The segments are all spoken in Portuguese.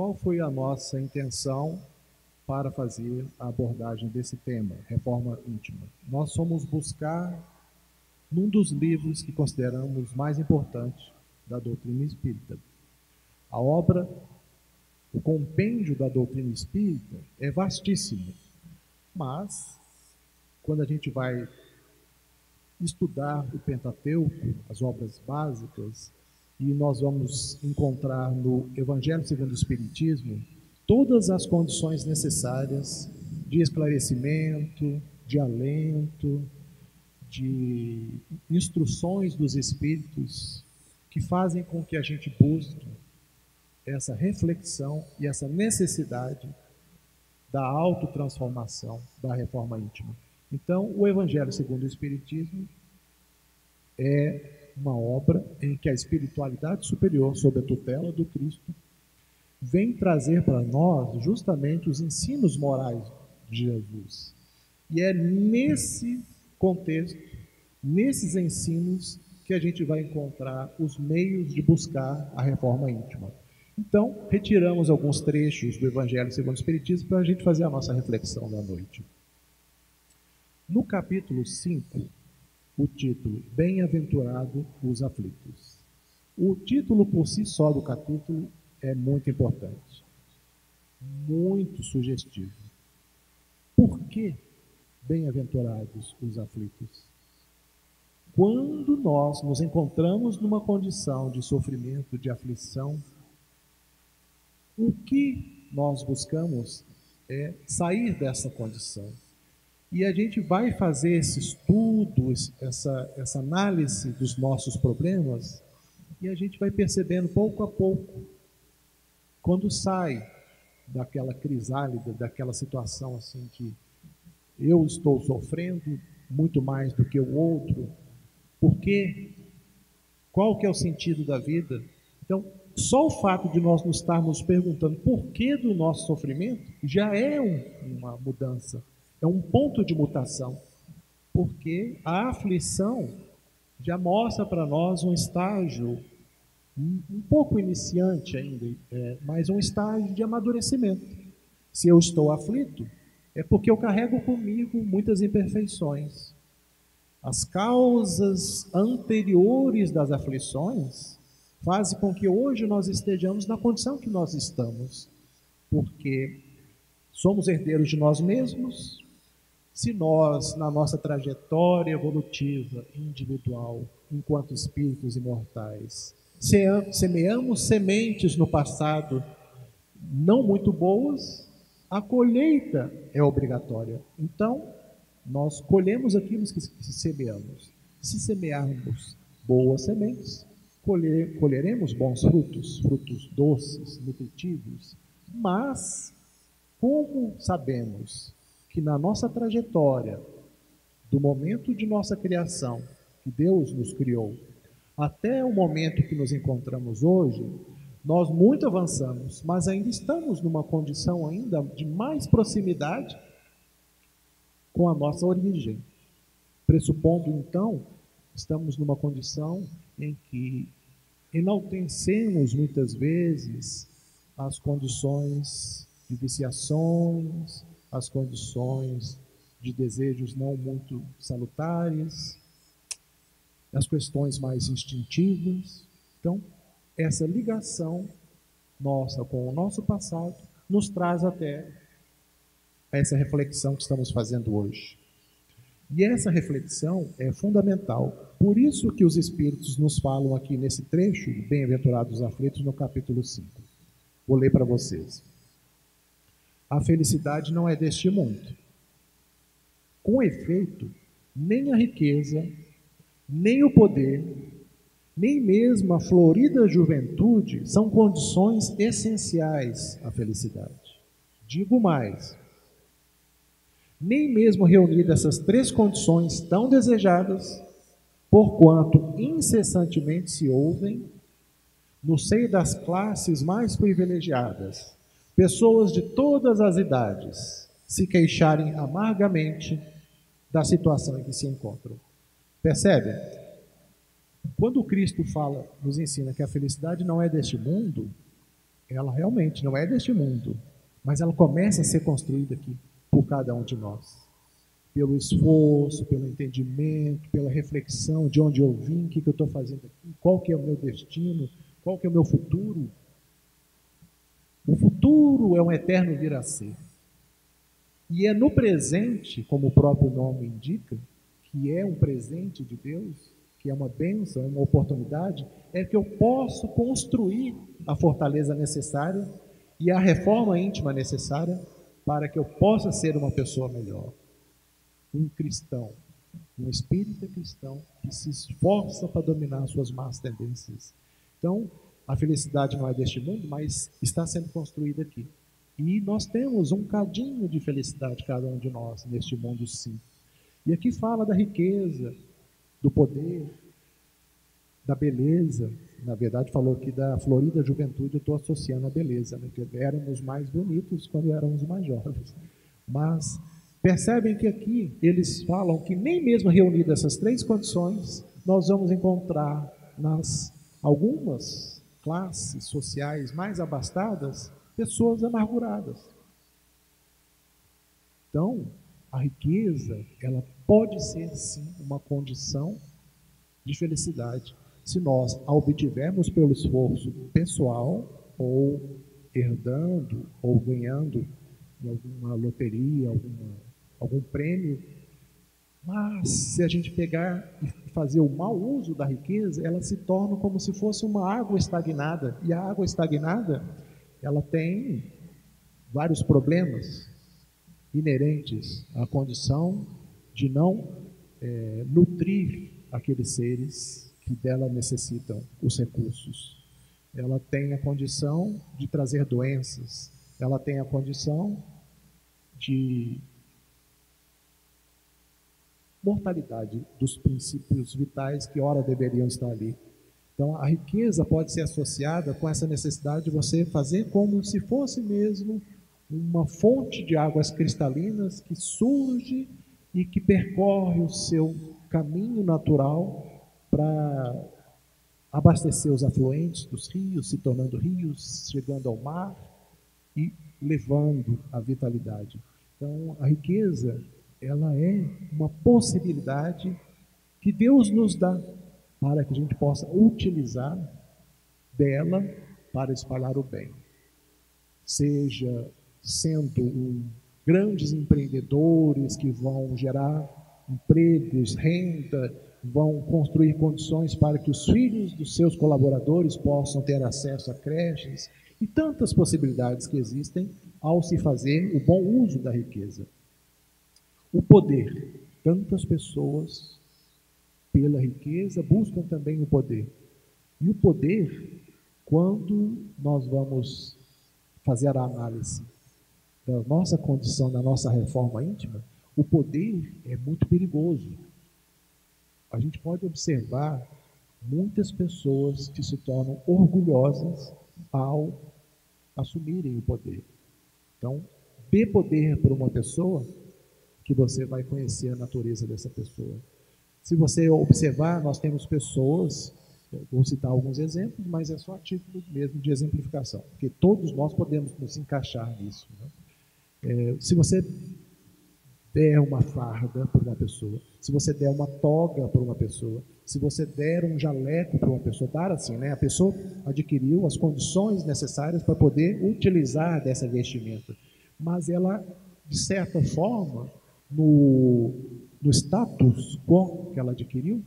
qual foi a nossa intenção para fazer a abordagem desse tema, reforma íntima? Nós fomos buscar num dos livros que consideramos mais importantes da doutrina espírita. A obra, o compêndio da doutrina espírita é vastíssimo, mas quando a gente vai estudar o Pentateuco, as obras básicas, e nós vamos encontrar no Evangelho segundo o Espiritismo todas as condições necessárias de esclarecimento, de alento, de instruções dos Espíritos que fazem com que a gente busque essa reflexão e essa necessidade da autotransformação, da reforma íntima. Então, o Evangelho segundo o Espiritismo é uma obra em que a espiritualidade superior, sob a tutela do Cristo, vem trazer para nós justamente os ensinos morais de Jesus. E é nesse contexto, nesses ensinos, que a gente vai encontrar os meios de buscar a reforma íntima. Então, retiramos alguns trechos do Evangelho segundo o Espiritismo para a gente fazer a nossa reflexão da noite. No capítulo 5, o título, Bem-aventurado os aflitos. O título por si só do capítulo é muito importante, muito sugestivo. Por que bem-aventurados os aflitos? Quando nós nos encontramos numa condição de sofrimento, de aflição, o que nós buscamos é sair dessa condição. E a gente vai fazer esse estudo, essa análise dos nossos problemas, e a gente vai percebendo pouco a pouco, quando sai daquela crisálida, daquela situação assim que eu estou sofrendo muito mais do que o outro, por quê? Qual que é o sentido da vida? Então, só o fato de nós nos estarmos perguntando por que do nosso sofrimento já é uma mudança, é um ponto de mutação, porque a aflição já mostra para nós um estágio um pouco iniciante ainda, mas um estágio de amadurecimento. Se eu estou aflito, é porque eu carrego comigo muitas imperfeições. As causas anteriores das aflições fazem com que hoje nós estejamos na condição que nós estamos, porque somos herdeiros de nós mesmos. Se nós, na nossa trajetória evolutiva individual, enquanto espíritos imortais, semeamos sementes no passado não muito boas, a colheita é obrigatória. Então, nós colhemos aquilo que semeamos. Se semearmos boas sementes, colheremos bons frutos, frutos doces, nutritivos. Mas, como sabemos que na nossa trajetória, do momento de nossa criação, que Deus nos criou, até o momento que nos encontramos hoje, nós muito avançamos, mas ainda estamos numa condição ainda de mais proximidade com a nossa origem. Pressupondo, então, estamos numa condição em que enaltecemos muitas vezes as condições de viciações, as condições de desejos não muito salutares, as questões mais instintivas. Então, essa ligação nossa com o nosso passado nos traz até essa reflexão que estamos fazendo hoje. E essa reflexão é fundamental. Por isso que os Espíritos nos falam aqui nesse trecho, Bem-aventurados os aflitos, no capítulo 5. Vou ler para vocês. A felicidade não é deste mundo. Com efeito, nem a riqueza, nem o poder, nem mesmo a florida juventude são condições essenciais à felicidade. Digo mais, nem mesmo reunidas essas três condições tão desejadas, porquanto incessantemente se ouvem, no seio das classes mais privilegiadas, pessoas de todas as idades se queixarem amargamente da situação em que se encontram. Percebe? Quando o Cristo fala, nos ensina que a felicidade não é deste mundo, ela realmente não é deste mundo, mas ela começa a ser construída aqui por cada um de nós. Pelo esforço, pelo entendimento, pela reflexão de onde eu vim, o que eu estou fazendo aqui, qual que é o meu destino, qual que é o meu futuro. O futuro é um eterno vir a ser. E é no presente, como o próprio nome indica, que é um presente de Deus, que é uma bênção, uma oportunidade, é que eu posso construir a fortaleza necessária e a reforma íntima necessária para que eu possa ser uma pessoa melhor. Um cristão, um espírita cristão que se esforça para dominar suas más tendências. Então, a felicidade não é deste mundo, mas está sendo construída aqui. E nós temos um cadinho de felicidade, cada um de nós, neste mundo, sim. E aqui fala da riqueza, do poder, da beleza. Na verdade, falou aqui da florida juventude, eu estou associando a beleza, né? Porque éramos mais bonitos quando éramos mais jovens. Mas percebem que aqui eles falam que nem mesmo reunidas essas três condições, nós vamos encontrar nas algumas classes sociais mais abastadas, pessoas amarguradas. Então, a riqueza, ela pode ser sim uma condição de felicidade, se nós a obtivermos pelo esforço pessoal, ou herdando, ou ganhando em alguma loteria, algum prêmio. Mas se a gente pegar e fazer o mau uso da riqueza, ela se torna como se fosse uma água estagnada. E a água estagnada, ela tem vários problemas inerentes à condição de não nutrir aqueles seres que dela necessitam os recursos. Ela tem a condição de trazer doenças, ela tem a condição de mortalidade dos princípios vitais que ora deveriam estar ali. Então, a riqueza pode ser associada com essa necessidade de você fazer como se fosse mesmo uma fonte de águas cristalinas que surge e que percorre o seu caminho natural para abastecer os afluentes dos rios, se tornando rios, chegando ao mar e levando a vitalidade. Então, a riqueza, ela é uma possibilidade que Deus nos dá para que a gente possa utilizar dela para espalhar o bem. Seja sendo grandes empreendedores que vão gerar empregos, renda, vão construir condições para que os filhos dos seus colaboradores possam ter acesso a creches e tantas possibilidades que existem ao se fazer o bom uso da riqueza. O poder. Tantas pessoas, pela riqueza, buscam também o poder. E o poder, quando nós vamos fazer a análise da nossa condição, da nossa reforma íntima, o poder é muito perigoso. A gente pode observar muitas pessoas que se tornam orgulhosas ao assumirem o poder. Então, dê poder para uma pessoa que você vai conhecer a natureza dessa pessoa. Se você observar, nós temos pessoas, vou citar alguns exemplos, mas é só a título mesmo de exemplificação, porque todos nós podemos nos encaixar nisso, né? Se você der uma farda para uma pessoa, se você der uma toga para uma pessoa, se você der um jaleco para uma pessoa, dar assim, né? A pessoa adquiriu as condições necessárias para poder utilizar dessa vestimenta, mas ela, de certa forma, no status quo que ela adquiriu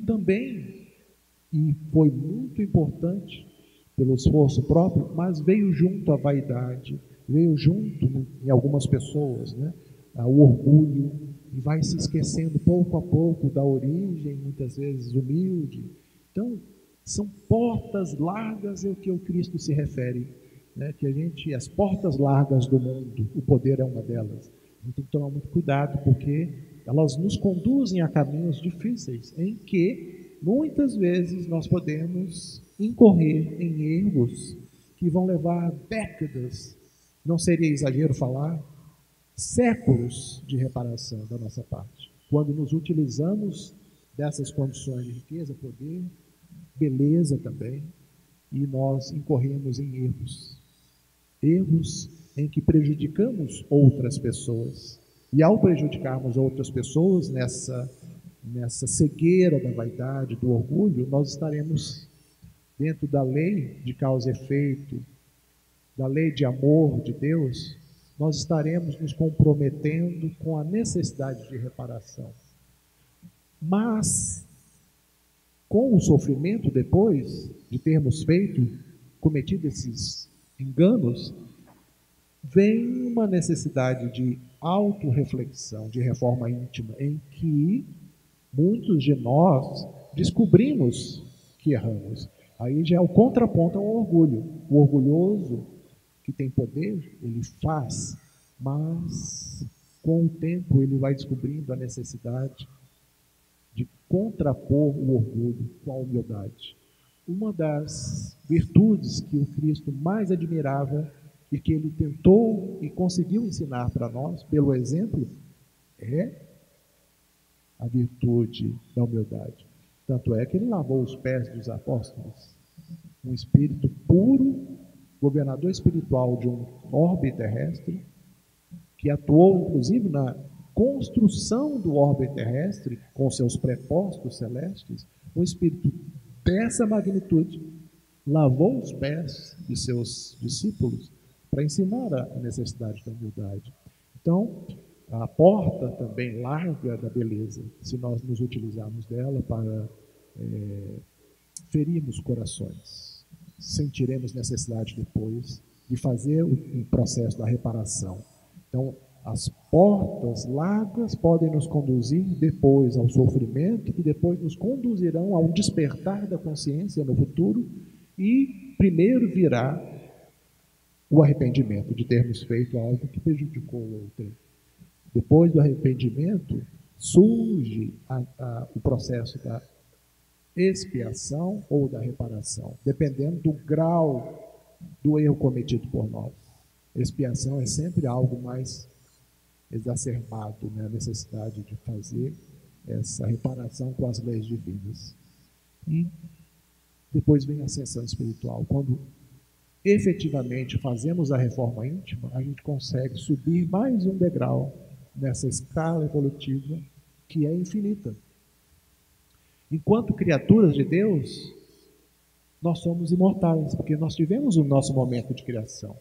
também, e foi muito importante pelo esforço próprio, mas veio junto a vaidade, veio junto em algumas pessoas, né, o orgulho, e vai se esquecendo pouco a pouco da origem, muitas vezes humilde. Então, são portas largas, é o que o Cristo se refere, né, que as portas largas do mundo, o poder é uma delas. A gente tem que tomar muito cuidado, porque elas nos conduzem a caminhos difíceis, em que muitas vezes nós podemos incorrer em erros que vão levar décadas, não seria exagero falar, séculos de reparação da nossa parte. Quando nos utilizamos dessas condições de riqueza, poder, beleza também, e nós incorremos em erros em que prejudicamos outras pessoas. E ao prejudicarmos outras pessoas nessa cegueira da vaidade, do orgulho, nós estaremos dentro da lei de causa e efeito, da lei de amor de Deus, nós estaremos nos comprometendo com a necessidade de reparação. Mas, com o sofrimento depois de termos cometido esses enganos, vem uma necessidade de autorreflexão, de reforma íntima, em que muitos de nós descobrimos que erramos. Aí já é o contraponto ao orgulho. O orgulhoso, que tem poder, ele faz, mas com o tempo ele vai descobrindo a necessidade de contrapor o orgulho com a humildade. Uma das virtudes que o Cristo mais admirava e que ele tentou e conseguiu ensinar para nós, pelo exemplo, é a virtude da humildade. Tanto é que ele lavou os pés dos apóstolos. Um espírito puro, governador espiritual de um orbe terrestre, que atuou inclusive na construção do orbe terrestre, com seus prepostos celestes, um espírito dessa magnitude, lavou os pés de seus discípulos para ensinar a necessidade da humildade. Então, a porta também larga da beleza, se nós nos utilizarmos dela para ferirmos corações. Sentiremos necessidade depois de fazer o processo da reparação. Então, as portas largas podem nos conduzir depois ao sofrimento, que depois nos conduzirão ao despertar da consciência no futuro, e primeiro virá o arrependimento de termos feito algo que prejudicou o outro. Depois do arrependimento, surge o processo da expiação ou da reparação, dependendo do grau do erro cometido por nós. Expiação é sempre algo mais exacerbado, né? A necessidade de fazer essa reparação com as leis divinas. E depois vem a ascensão espiritual. Quando efetivamente fazemos a reforma íntima, a gente consegue subir mais um degrau nessa escala evolutiva que é infinita. Enquanto criaturas de Deus, nós somos imortais, porque nós tivemos o nosso momento de criação.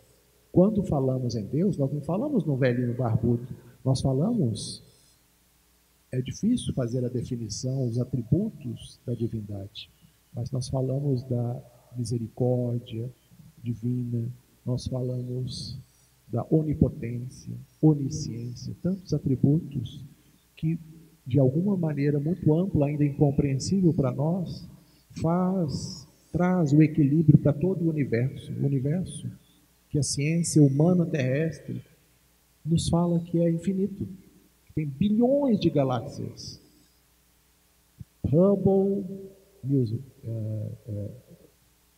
Quando falamos em Deus, nós não falamos no velhinho barbudo, nós falamos, é difícil fazer a definição, os atributos da divindade, mas nós falamos da misericórdia divina, nós falamos da onipotência, onisciência, tantos atributos que, de alguma maneira muito ampla, ainda incompreensível para nós, traz o equilíbrio para todo o universo que a ciência humana terrestre nos fala que é infinito, que tem bilhões de galáxias. Hubble,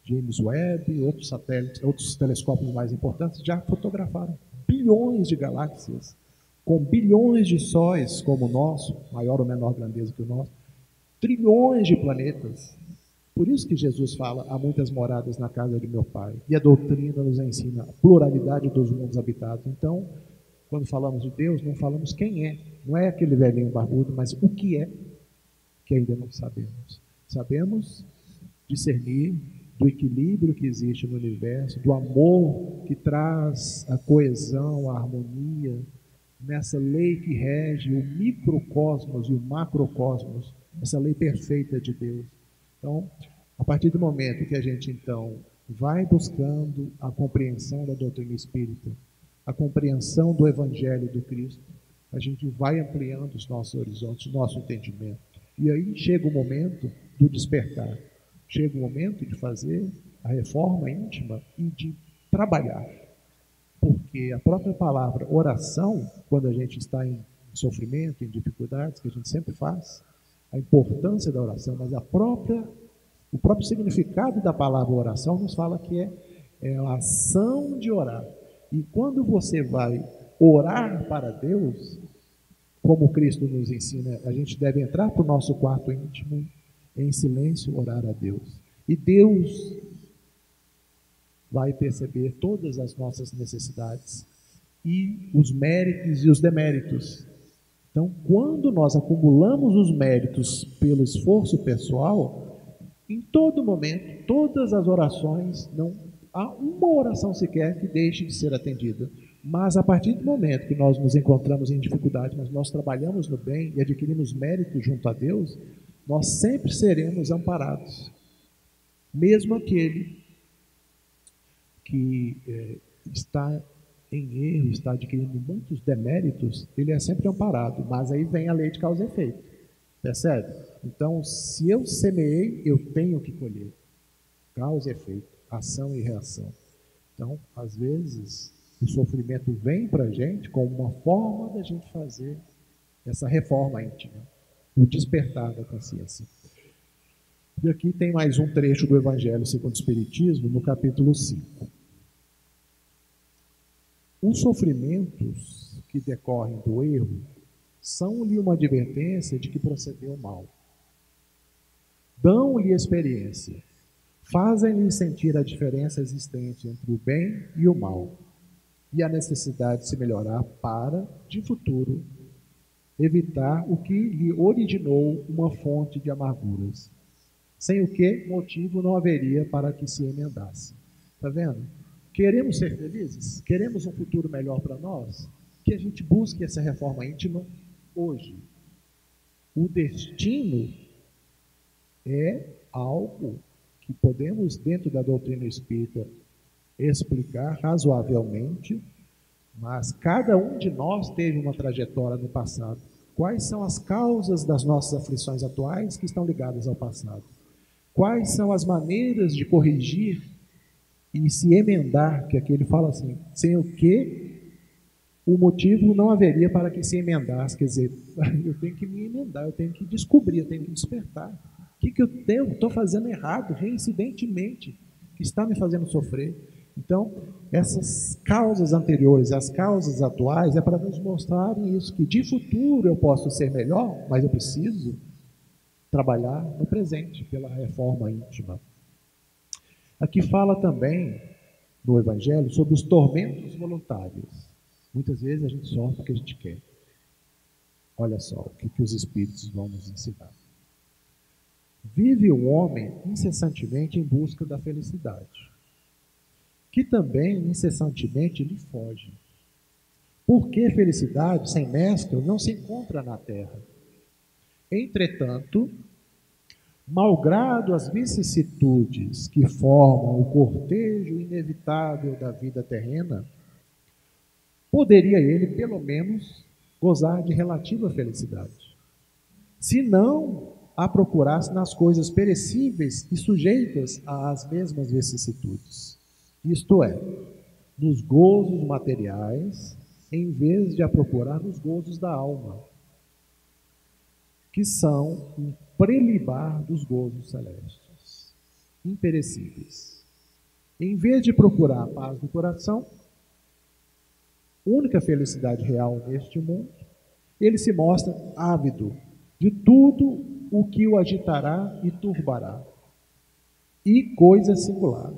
James Webb, outros satélites, outros telescópios mais importantes já fotografaram bilhões de galáxias, com bilhões de sóis como o nosso, maior ou menor grandeza que o nosso, trilhões de planetas. Por isso que Jesus fala, há muitas moradas na casa de meu Pai. E a doutrina nos ensina a pluralidade dos mundos habitados. Então, quando falamos de Deus, não falamos quem é. Não é aquele velhinho barbudo, mas o que é, que ainda não sabemos. Sabemos discernir do equilíbrio que existe no universo, do amor que traz a coesão, a harmonia, nessa lei que rege o microcosmos e o macrocosmos, essa lei perfeita de Deus. Então, a partir do momento que a gente, então, vai buscando a compreensão da doutrina espírita, a compreensão do Evangelho do Cristo, a gente vai ampliando os nossos horizontes, o nosso entendimento. E aí chega o momento do despertar, chega o momento de fazer a reforma íntima e de trabalhar. Porque a própria palavra oração, quando a gente está em sofrimento, em dificuldades, que a gente sempre faz, a importância da oração, mas o próprio significado da palavra oração nos fala que é a ação de orar. E quando você vai orar para Deus, como Cristo nos ensina, a gente deve entrar para o nosso quarto íntimo, em silêncio, orar a Deus. E Deus vai perceber todas as nossas necessidades e os méritos e os deméritos. Então, quando nós acumulamos os méritos pelo esforço pessoal, em todo momento, todas as orações, não há uma oração sequer que deixe de ser atendida. Mas a partir do momento que nós nos encontramos em dificuldade, mas nós trabalhamos no bem e adquirimos méritos junto a Deus, nós sempre seremos amparados. Mesmo aquele que está em erro, está adquirindo muitos deméritos, ele é sempre amparado, mas aí vem a lei de causa e efeito, percebe? Então, se eu semeei, eu tenho que colher, causa e efeito, ação e reação. Então, às vezes, o sofrimento vem para a gente como uma forma da gente fazer essa reforma íntima, o despertar da consciência. E aqui tem mais um trecho do Evangelho segundo o Espiritismo, no capítulo 5. Os sofrimentos que decorrem do erro são-lhe uma advertência de que procedeu mal. Dão-lhe experiência, fazem-lhe sentir a diferença existente entre o bem e o mal, e a necessidade de se melhorar para, de futuro, evitar o que lhe originou uma fonte de amarguras, sem o que motivo não haveria para que se emendasse. Está vendo? Queremos ser felizes? Queremos um futuro melhor para nós? Que a gente busque essa reforma íntima hoje. O destino é algo que podemos, dentro da doutrina espírita, explicar razoavelmente, mas cada um de nós teve uma trajetória no passado. Quais são as causas das nossas aflições atuais que estão ligadas ao passado? Quais são as maneiras de corrigir e se emendar, que aqui ele fala assim, sem o que o motivo não haveria para que se emendasse, quer dizer, eu tenho que me emendar, eu tenho que descobrir, eu tenho que despertar. O que eu estou fazendo errado, reincidentemente, que está me fazendo sofrer? Então, essas causas anteriores, as causas atuais, é para nos mostrarem isso, que de futuro eu posso ser melhor, mas eu preciso trabalhar no presente, pela reforma íntima. Aqui fala também, no Evangelho, sobre os tormentos voluntários. Muitas vezes a gente sofre porque a gente quer. Olha só o que os Espíritos vão nos ensinar. Vive o homem incessantemente em busca da felicidade, que também incessantemente lhe foge. Porque felicidade sem mescla não se encontra na terra. Entretanto, malgrado as vicissitudes que formam o cortejo inevitável da vida terrena, poderia ele, pelo menos, gozar de relativa felicidade, se não a procurasse nas coisas perecíveis e sujeitas às mesmas vicissitudes. Isto é, nos gozos materiais, em vez de a procurar nos gozos da alma, que são um prelibar dos gozos celestes, imperecíveis. Em vez de procurar a paz do coração, única felicidade real neste mundo, ele se mostra ávido de tudo o que o agitará e turbará. E coisa singular,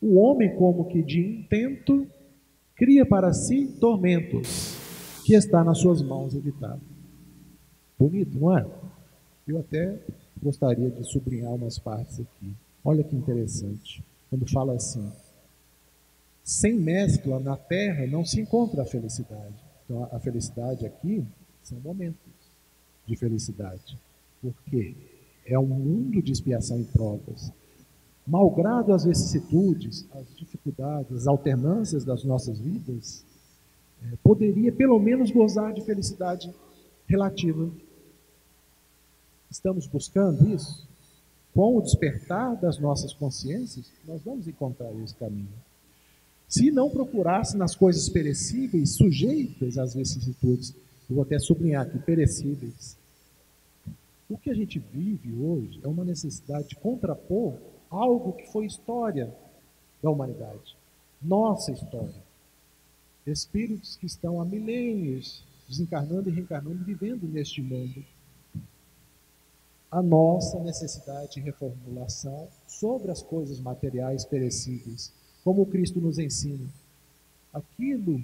o homem, como que de intento, cria para si tormentos que está nas suas mãos evitar. Bonito, não é? Eu até gostaria de sublinhar umas partes aqui. Olha que interessante. Quando fala assim, sem mescla na terra não se encontra a felicidade. Então a felicidade aqui são momentos de felicidade. Por quê? É um mundo de expiação e provas. Malgrado as vicissitudes, as dificuldades, as alternâncias das nossas vidas, poderia pelo menos gozar de felicidade relativa. Estamos buscando isso? Com o despertar das nossas consciências, nós vamos encontrar esse caminho. Se não procurasse nas coisas perecíveis, sujeitas às vicissitudes, eu vou até sublinhar aqui, perecíveis. O que a gente vive hoje é uma necessidade de contrapor algo que foi história da humanidade. Nossa história. Espíritos que estão há milênios desencarnando e reencarnando, vivendo neste mundo. A nossa necessidade de reformulação sobre as coisas materiais perecíveis. como Cristo nos ensina. Aquilo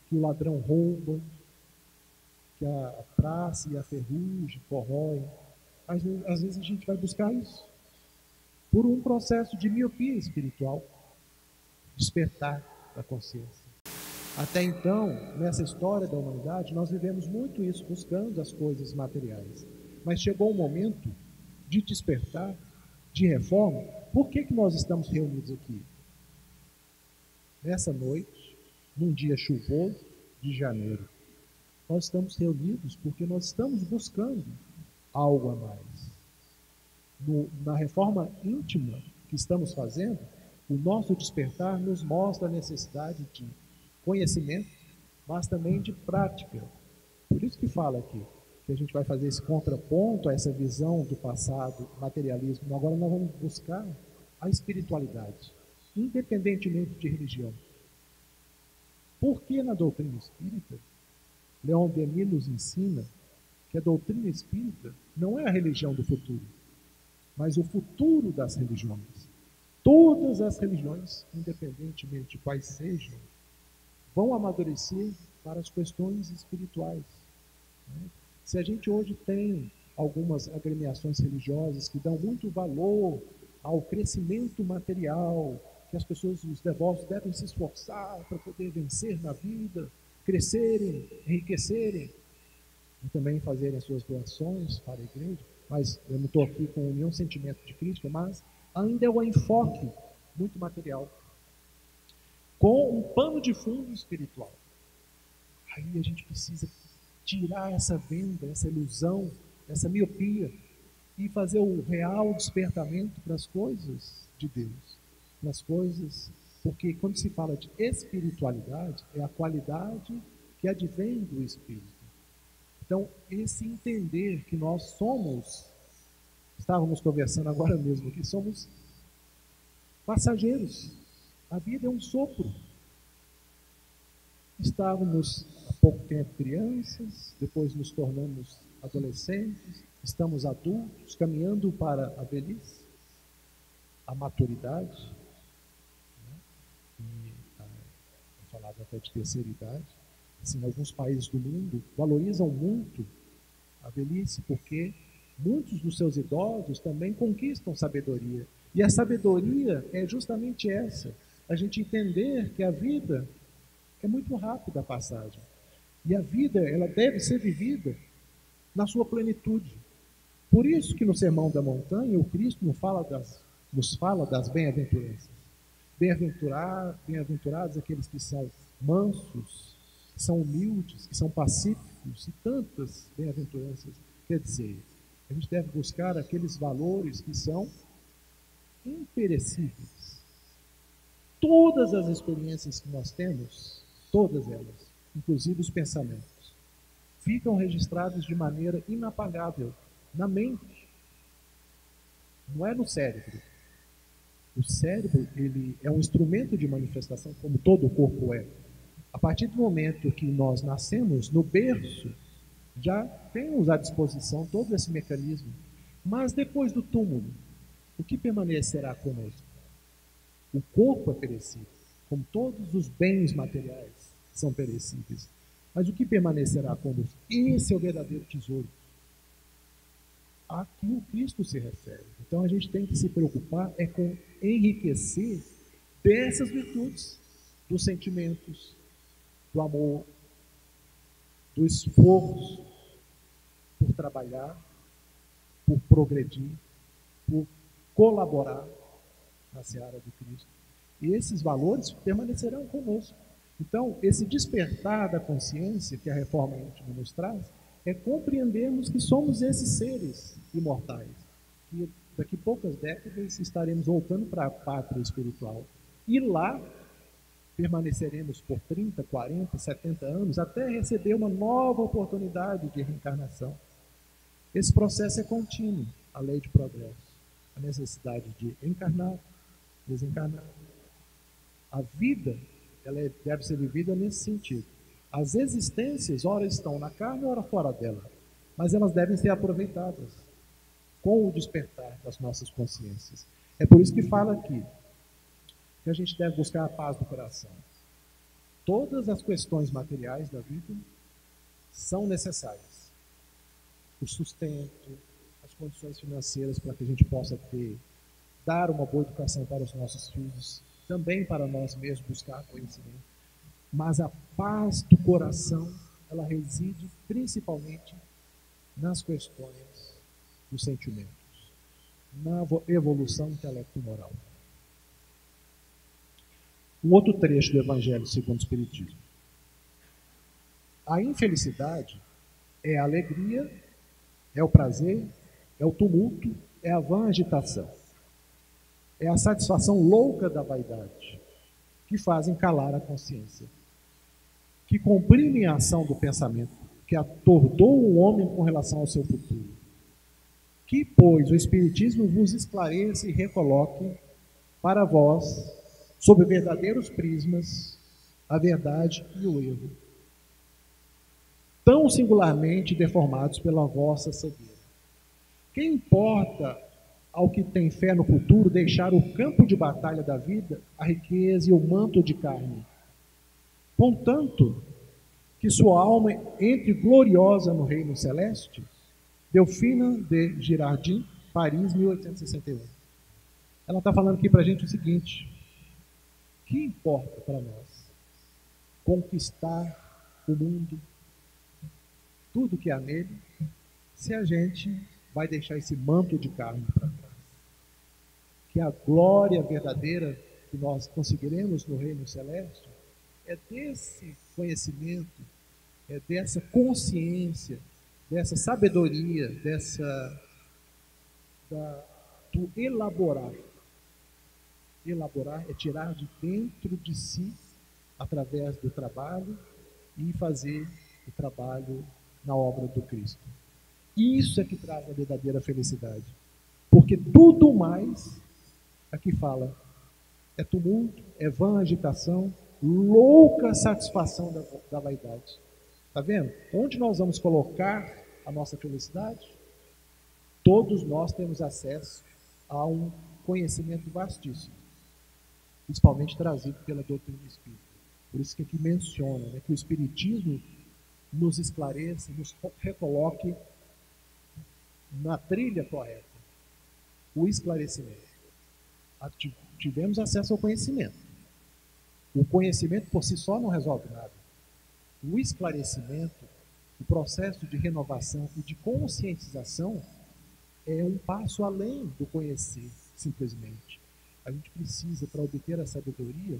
que o ladrão rouba, que a traça e a ferrugem corroem, às vezes a gente vai buscar isso por um processo de miopia espiritual, despertar da consciência. Até então, nessa história da humanidade, nós vivemos muito isso, buscando as coisas materiais. Mas chegou o momento de despertar, de reforma. Por que nós estamos reunidos aqui? Nessa noite, num dia chuvoso de janeiro, nós estamos reunidos porque nós estamos buscando algo a mais. Na reforma íntima que estamos fazendo, o nosso despertar nos mostra a necessidade de conhecimento, mas também de prática. Por isso que fala aqui, que a gente vai fazer esse contraponto a essa visão do passado, materialismo. Agora nós vamos buscar a espiritualidade, independentemente de religião. Por que na doutrina espírita, Leon Denis nos ensina que a doutrina espírita não é a religião do futuro, mas o futuro das religiões. Todas as religiões, independentemente de quais sejam, vão amadurecer para as questões espirituais. Se a gente hoje tem algumas agremiações religiosas que dão muito valor ao crescimento material, que as pessoas, os devotos, devem se esforçar para poder vencer na vida, crescerem, enriquecerem, e também fazerem as suas doações para a igreja, mas eu não estou aqui com nenhum sentimento de crítica, mas ainda é um enfoque muito material, com um pano de fundo espiritual. Aí a gente precisa tirar essa venda, essa ilusão, essa miopia e fazer o real despertamento para as coisas de Deus, para as coisas, porque quando se fala de espiritualidade, é a qualidade que advém do Espírito. Então, esse entender que nós somos, estávamos conversando agora mesmo, que somos passageiros. A vida é um sopro. Estávamos há pouco tempo crianças, depois nos tornamos adolescentes, estamos adultos, caminhando para a velhice, a maturidade, e falava até de terceira idade. Assim, alguns países do mundo valorizam muito a velhice, porque muitos dos seus idosos também conquistam sabedoria. E a sabedoria é justamente essa, a gente entender que a vida é muito rápida a passagem. E a vida, ela deve ser vivida na sua plenitude. Por isso que no Sermão da Montanha, o Cristo nos fala das bem-aventuranças. Bem-aventurados aqueles que são mansos, que são humildes, que são pacíficos, e tantas bem-aventuranças. Quer dizer, a gente deve buscar aqueles valores que são imperecíveis. Todas as experiências que nós temos, todas elas, inclusive os pensamentos, ficam registrados de maneira inapagável na mente. Não é no cérebro. O cérebro, ele é um instrumento de manifestação, como todo o corpo é. A partir do momento que nós nascemos, no berço, já temos à disposição todo esse mecanismo. Mas depois do túmulo, o que permanecerá conosco? O corpo é perecível, como todos os bens materiais são perecíveis. Mas o que permanecerá conosco? Esse é o verdadeiro tesouro. A que o Cristo se refere. Então a gente tem que se preocupar com enriquecer dessas virtudes, dos sentimentos, do amor, do esforço por trabalhar, por progredir, por colaborar na seara do Cristo. E esses valores permanecerão conosco. Então, esse despertar da consciência que a reforma íntima nos traz é compreendermos que somos esses seres imortais, que daqui a poucas décadas estaremos voltando para a pátria espiritual. E lá permaneceremos por 30, 40, 70 anos até receber uma nova oportunidade de reencarnação. Esse processo é contínuo, a lei de progresso, a necessidade de encarnar, desencarnar. A vida, ela deve ser vivida nesse sentido. As existências, ora estão na carne, ora fora dela, mas elas devem ser aproveitadas com o despertar das nossas consciências. É por isso que fala aqui, que que a gente deve buscar a paz do coração. Todas as questões materiais da vida são necessárias. O sustento, as condições financeiras para que a gente possa dar uma boa educação para os nossos filhos, também para nós mesmos buscar conhecimento. Mas a paz do coração, ela reside principalmente nas questões dos sentimentos, na evolução intelecto-moral. Um outro trecho do Evangelho segundo o Espiritismo. A infelicidade é a alegria, é o prazer, é o tumulto, é a vã agitação. É a satisfação louca da vaidade, que fazem calar a consciência, que comprimem a ação do pensamento, que atordoam o homem com relação ao seu futuro. Que, pois, o Espiritismo vos esclareça e recoloque para vós, sob verdadeiros prismas, a verdade e o erro, tão singularmente deformados pela vossa cegueira. Que importa ao que tem fé no futuro deixar o campo de batalha da vida, a riqueza e o manto de carne? Contanto que sua alma entre gloriosa no reino celeste. Delfina de Girardin, Paris, 1861. Ela está falando aqui para a gente o seguinte: que importa para nós conquistar o mundo, tudo que há nele, se a gente vai deixar esse manto de carne para trás? Que a glória verdadeira que nós conseguiremos no reino celeste é desse conhecimento, é dessa consciência, dessa sabedoria, do elaborar. Elaborar é tirar de dentro de si, através do trabalho, e fazer o trabalho na obra do Cristo. Isso é que traz a verdadeira felicidade. Porque tudo mais, aqui fala, é tumulto, é vã agitação, louca satisfação da vaidade. Está vendo? Onde nós vamos colocar a nossa felicidade? Todos nós temos acesso a um conhecimento vastíssimo, principalmente trazido pela doutrina espírita. Por isso que aqui menciona, né, que o Espiritismo nos esclareça, nos recoloque na trilha correta, o esclarecimento. Tivemos acesso ao conhecimento. O conhecimento por si só não resolve nada. O esclarecimento, o processo de renovação e de conscientização é um passo além do conhecer, simplesmente. A gente precisa, para obter a sabedoria,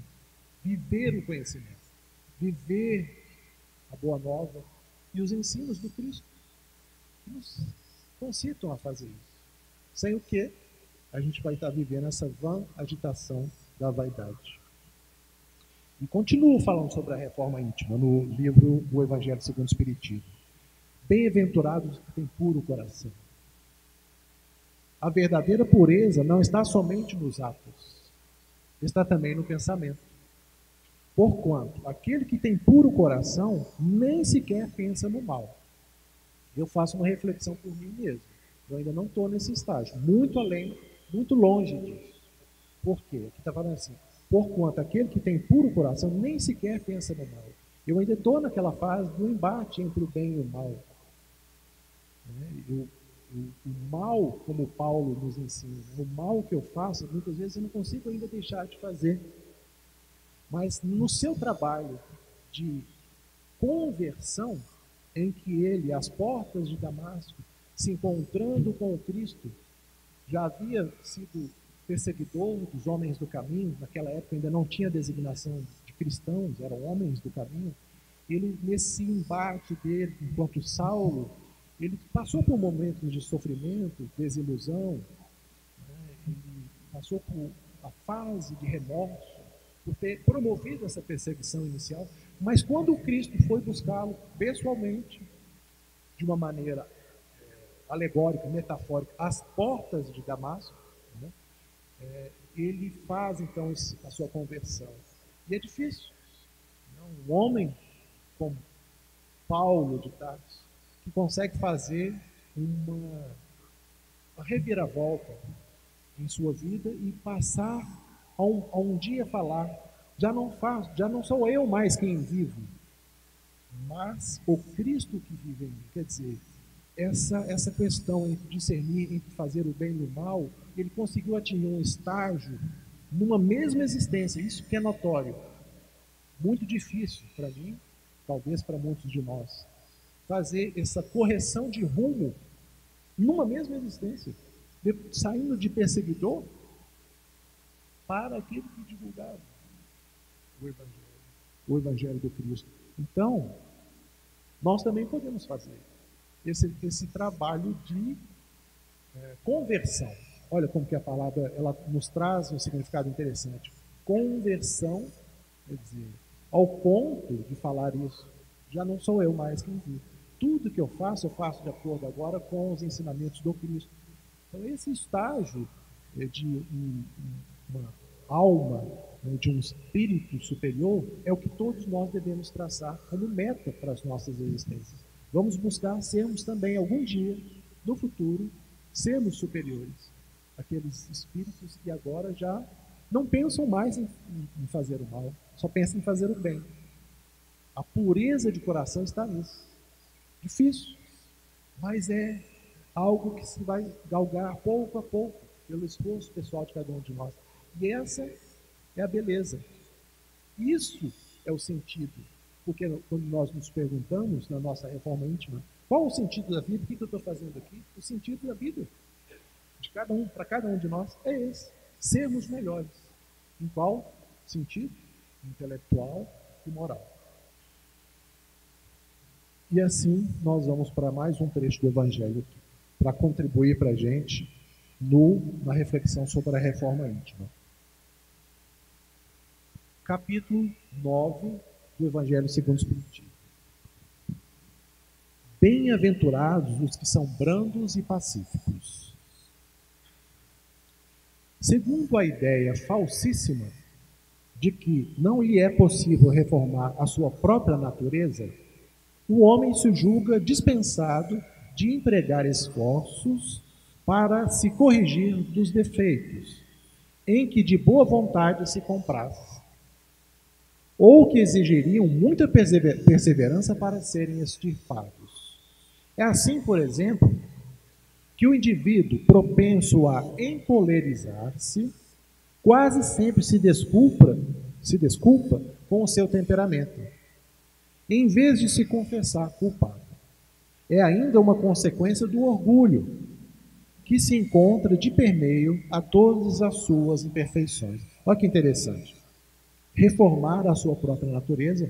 viver o conhecimento, viver a boa nova e os ensinos do Cristo, que nos concitam a fazer isso. Sem o que, a gente vai estar vivendo essa vã agitação da vaidade. E continuo falando sobre a reforma íntima no livro O Evangelho segundo o Espiritismo. Bem-aventurados que têm puro coração. A verdadeira pureza não está somente nos atos, está também no pensamento. Porquanto, aquele que tem puro coração nem sequer pensa no mal. Eu faço uma reflexão por mim mesmo. Eu ainda não estou nesse estágio, muito além, muito longe disso. Por quê? Aqui está falando assim: porquanto aquele que tem puro coração nem sequer pensa no mal. Eu ainda estou naquela fase do embate entre o bem e o mal. O mal, como Paulo nos ensina, o mal que eu faço, muitas vezes eu não consigo ainda deixar de fazer. Mas no seu trabalho de conversão, em que ele, às portas de Damasco, se encontrando com o Cristo, já havia sido perseguidor dos homens do caminho. Naquela época ainda não tinha designação de cristãos, eram homens do caminho. Ele, nesse embate dele, enquanto Saulo, ele passou por momentos de sofrimento, desilusão, né? Ele passou por a fase de remorso, por ter promovido essa perseguição inicial. Mas quando o Cristo foi buscá-lo pessoalmente, de uma maneira alegórica, metafórica, às portas de Damasco, né? Ele faz então a sua conversão. E é difícil. Um homem como Paulo de Tarso, que consegue fazer uma reviravolta em sua vida e passar a um dia falar, já não sou eu mais quem vivo, mas o Cristo que vive em mim. Quer dizer, essa questão entre discernir entre fazer o bem e o mal, ele conseguiu atingir um estágio numa mesma existência, isso que é notório. Muito difícil para mim, talvez para muitos de nós, fazer essa correção de rumo numa mesma existência, saindo de perseguidor para aquilo que divulgava o Evangelho do Cristo. Então, nós também podemos fazer esse trabalho de conversão. Olha como que a palavra ela nos traz um significado interessante. Conversão, quer dizer, ao ponto de falar isso, já não sou eu mais quem vive. Tudo que eu faço de acordo agora com os ensinamentos do Cristo. Então, esse estágio de uma alma, de um espírito superior, é o que todos nós devemos traçar como meta para as nossas existências. Vamos buscar sermos também, algum dia, no futuro, sermos superiores. Aqueles espíritos que agora já não pensam mais em fazer o mal, só pensam em fazer o bem. A pureza de coração está nisso. Difícil, mas é algo que se vai galgar pouco a pouco, pelo esforço pessoal de cada um de nós. E essa é a beleza. Isso é o sentido. Porque quando nós nos perguntamos na nossa reforma íntima, qual o sentido da vida? O que eu estou fazendo aqui? O sentido da vida de cada um, para cada um de nós, é esse. Sermos melhores. Em qual sentido? Intelectual e moral. E assim nós vamos para mais um trecho do Evangelho aqui, para contribuir para a gente na reflexão sobre a reforma íntima. Capítulo 9 do Evangelho segundo o Espiritismo. Bem-aventurados os que são brandos e pacíficos. Segundo a ideia falsíssima de que não lhe é possível reformar a sua própria natureza, o homem se julga dispensado de empregar esforços para se corrigir dos defeitos, em que de boa vontade se compraz, ou que exigiriam muita perseverança para serem extirpados. É assim, por exemplo, que o indivíduo propenso a encolerizar-se quase sempre se desculpa com o seu temperamento, em vez de se confessar culpado. É ainda uma consequência do orgulho, que se encontra de permeio a todas as suas imperfeições. Olha que interessante. Reformar a sua própria natureza,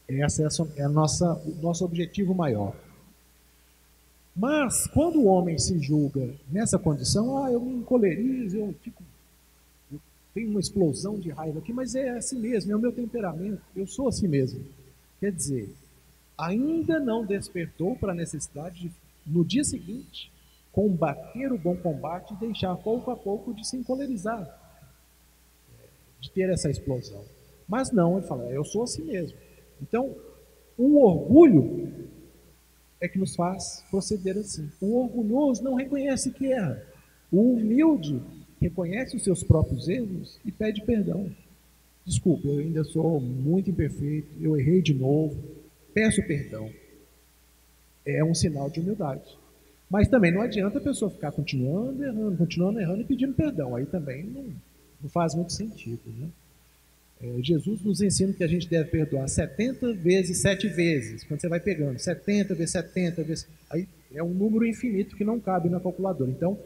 esse é o nosso objetivo maior. Mas, quando o homem se julga nessa condição, eu me encolerizo, eu tenho uma explosão de raiva aqui, mas é assim mesmo, é o meu temperamento, eu sou assim mesmo. Quer dizer, ainda não despertou para a necessidade de, no dia seguinte, combater o bom combate e deixar pouco a pouco de se encolerizar, de ter essa explosão. Mas não, ele fala, eu sou assim mesmo. Então, o orgulho é que nos faz proceder assim. O orgulhoso não reconhece que erra. O humilde reconhece os seus próprios erros e pede perdão. Desculpe, eu ainda sou muito imperfeito, eu errei de novo, peço perdão. É um sinal de humildade. Mas também não adianta a pessoa ficar continuando errando e pedindo perdão. Aí também não faz muito sentido, né? Jesus nos ensina que a gente deve perdoar 70 vezes 7 vezes. Quando você vai pegando 70 vezes 70 vezes, aí é um número infinito que não cabe na calculadora. Então,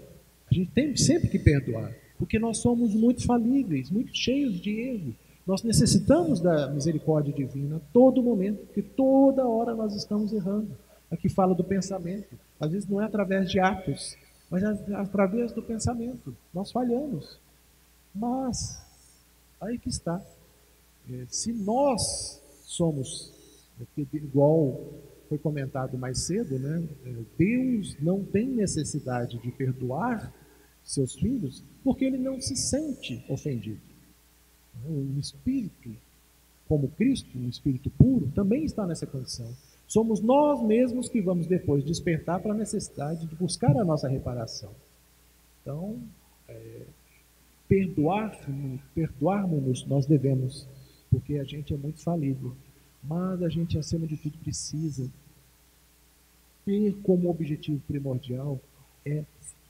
a gente tem sempre que perdoar, porque nós somos muito falíveis, muito cheios de erro. Nós necessitamos da misericórdia divina a todo momento, porque toda hora nós estamos errando. Aqui fala do pensamento. Às vezes não é através de atos, mas é através do pensamento. Nós falhamos. Mas, aí que está. Se nós somos, igual foi comentado mais cedo, né? Deus não tem necessidade de perdoar seus filhos porque ele não se sente ofendido. O espírito, como Cristo, um espírito puro, também está nessa condição. Somos nós mesmos que vamos depois despertar para a necessidade de buscar a nossa reparação. Então, perdoarmos-nos, nós devemos, porque a gente é muito falível. Mas a gente, acima de tudo, precisa ter como objetivo primordial é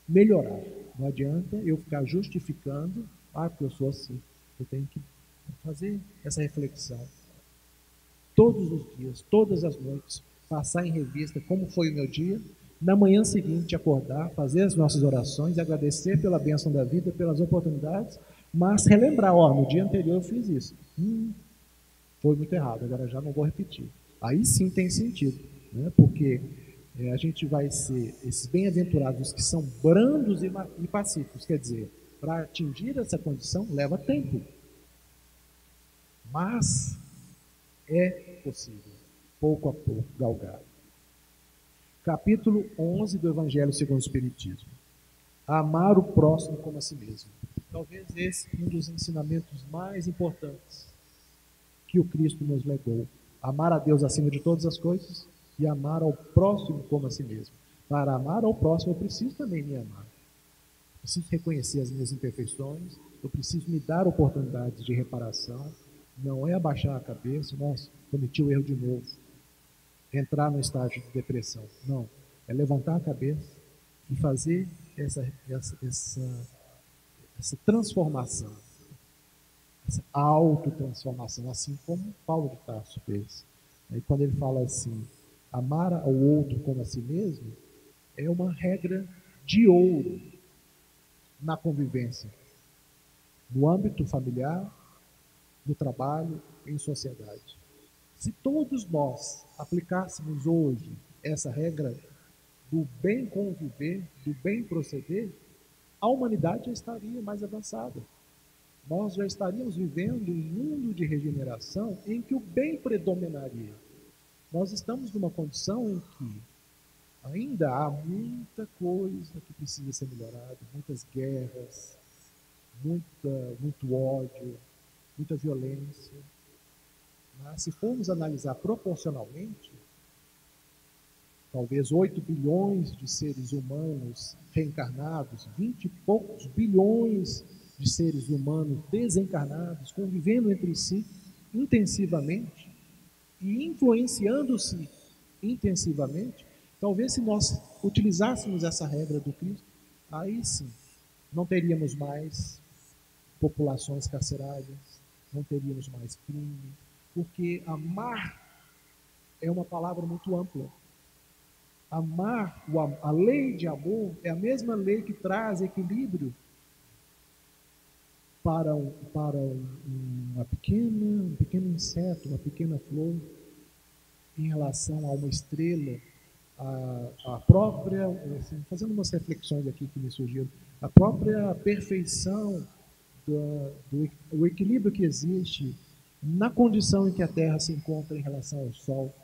melhorar. Não adianta eu ficar justificando, porque eu sou assim. Eu tenho que fazer essa reflexão todos os dias, todas as noites, passar em revista como foi o meu dia, na manhã seguinte acordar, fazer as nossas orações, agradecer pela bênção da vida, pelas oportunidades, mas relembrar, no dia anterior eu fiz isso. Foi muito errado, agora já não vou repetir. Aí sim tem sentido, né? Porque a gente vai ser esses bem-aventurados que são brandos e pacíficos, quer dizer, para atingir essa condição leva tempo, mas é possível, pouco a pouco, galgar. Capítulo 11 do Evangelho segundo o Espiritismo. Amar o próximo como a si mesmo. Talvez esse um dos ensinamentos mais importantes que o Cristo nos legou. Amar a Deus acima de todas as coisas e amar ao próximo como a si mesmo. Para amar ao próximo, eu preciso também me amar. Eu preciso reconhecer as minhas imperfeições, eu preciso me dar oportunidades de reparação. Não é abaixar a cabeça, nossa, cometi o erro de novo, entrar no estágio de depressão. Não, é levantar a cabeça e fazer essa transformação, essa autotransformação, assim como Paulo de Tarso fez. Aí quando ele fala assim, amar ao outro como a si mesmo, é uma regra de ouro na convivência, no âmbito familiar, no trabalho, em sociedade. Se todos nós aplicássemos hoje essa regra do bem conviver, do bem proceder, a humanidade já estaria mais avançada. Nós já estaríamos vivendo um mundo de regeneração em que o bem predominaria. Nós estamos numa condição em que ainda há muita coisa que precisa ser melhorada, muitas guerras, muito ódio, muita violência. Mas se formos analisar proporcionalmente, talvez 8 bilhões de seres humanos reencarnados, 20 e poucos bilhões de seres humanos desencarnados, convivendo entre si intensivamente e influenciando-se intensivamente, talvez se nós utilizássemos essa regra do Cristo, aí sim, não teríamos mais populações carcerárias, não teríamos mais crime, porque amar é uma palavra muito ampla. Amar, a lei de amor é a mesma lei que traz equilíbrio para um pequeno inseto, uma pequena flor, em relação a uma estrela, a própria, assim, fazendo umas reflexões aqui que me surgiram, a própria perfeição, o equilíbrio que existe na condição em que a Terra se encontra em relação ao Sol,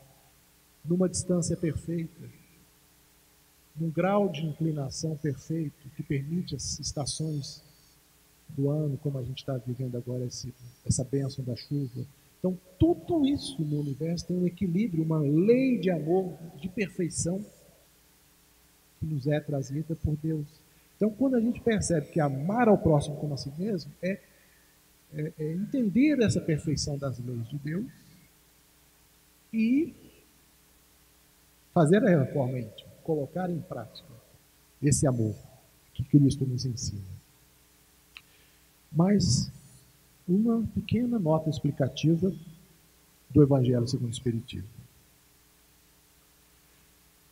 numa distância perfeita, num grau de inclinação perfeito, que permite as estações do ano, como a gente está vivendo agora, essa bênção da chuva. Então, tudo isso no universo tem um equilíbrio, uma lei de amor, de perfeição, que nos é trazida por Deus. Então, quando a gente percebe que amar ao próximo como a si mesmo é entender essa perfeição das leis de Deus e fazer a reforma íntima, colocar em prática esse amor que Cristo nos ensina. Mas uma pequena nota explicativa do Evangelho segundo o Espiritismo.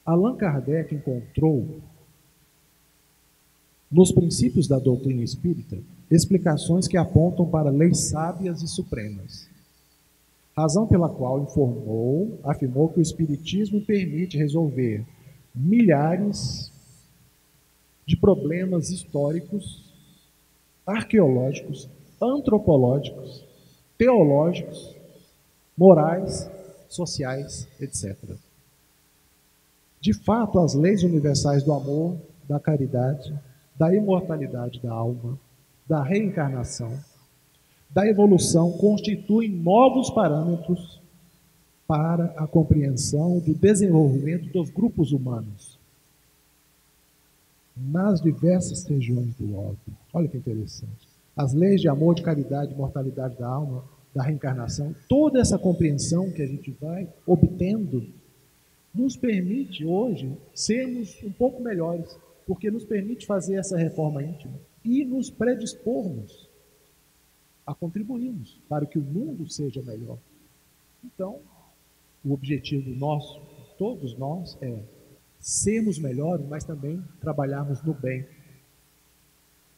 Allan Kardec encontrou nos princípios da doutrina espírita explicações que apontam para leis sábias e supremas, razão pela qual afirmou que o Espiritismo permite resolver milhares de problemas históricos, arqueológicos, antropológicos, teológicos, morais, sociais, etc. De fato, as leis universais do amor, da caridade, da imortalidade da alma, da reencarnação, da evolução constituem novos parâmetros para a compreensão do desenvolvimento dos grupos humanos nas diversas regiões do orbe. Olha que interessante. as leis de amor, de caridade, de mortalidade da alma, da reencarnação, toda essa compreensão que a gente vai obtendo, nos permite hoje sermos um pouco melhores, porque nos permite fazer essa reforma íntima e nos predispormos a contribuirmos para que o mundo seja melhor. Então, o objetivo nosso, todos nós, é sermos melhores, mas também trabalharmos no bem,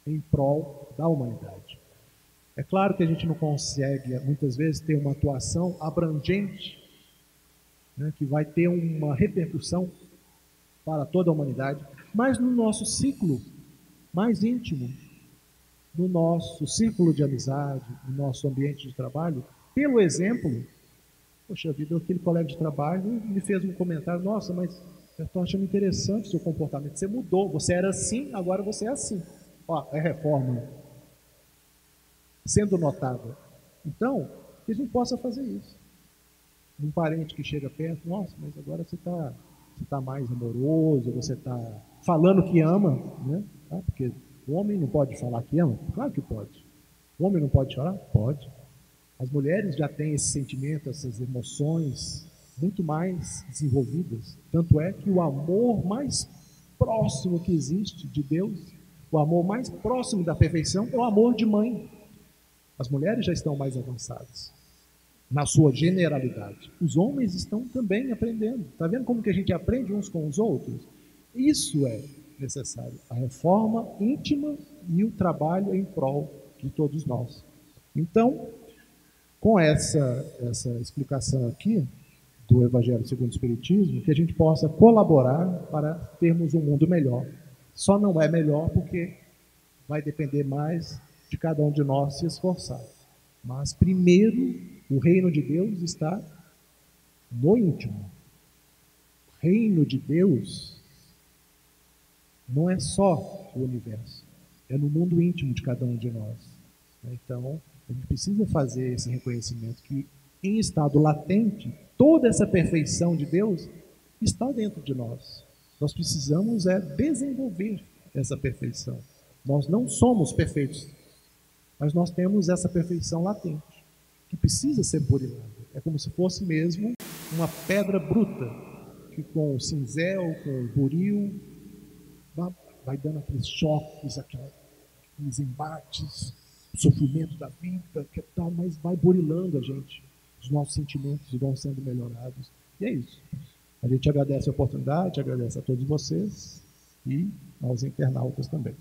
em prol da humanidade. É claro que a gente não consegue, muitas vezes, ter uma atuação abrangente, né, que vai ter uma repercussão para toda a humanidade, mas no nosso ciclo mais íntimo, no nosso círculo de amizade, no nosso ambiente de trabalho, pelo exemplo, poxa vida, aquele colega de trabalho me fez um comentário, nossa, mas eu estou achando interessante o seu comportamento, você mudou, você era assim, agora você é assim. Ó, é reforma sendo notável. Então, que a gente possa fazer isso. Um parente que chega perto, nossa, mas agora você tá mais amoroso, você está falando que ama, né? Porque o homem não pode falar que ama? Claro que pode. O homem não pode chorar? Pode. As mulheres já têm esse sentimento, essas emoções muito mais desenvolvidas. Tanto é que o amor mais próximo que existe de Deus, o amor mais próximo da perfeição, é o amor de mãe. As mulheres já estão mais avançadas, na sua generalidade. Os homens estão também aprendendo. Está vendo como que a gente aprende uns com os outros? Isso é necessário. A reforma íntima e o trabalho em prol de todos nós. Então, com essa explicação aqui do Evangelho segundo o Espiritismo, que a gente possa colaborar para termos um mundo melhor. Só não é melhor porque vai depender mais de cada um de nós se esforçar. Mas primeiro, o reino de Deus está no íntimo. O reino de Deus não é só o universo, é no mundo íntimo de cada um de nós. Então, a gente precisa fazer esse reconhecimento que, em estado latente, toda essa perfeição de Deus está dentro de nós. Nós precisamos desenvolver essa perfeição. Nós não somos perfeitos, mas nós temos essa perfeição latente, que precisa ser burilada. É como se fosse mesmo uma pedra bruta, que com o cinzel, com o buril, vai dando aqueles choques, aqueles embates, o sofrimento da vida, que tal, mas vai burilando a gente. Os nossos sentimentos vão sendo melhorados. E é isso. A gente agradece a oportunidade, agradece a todos vocês e aos internautas também.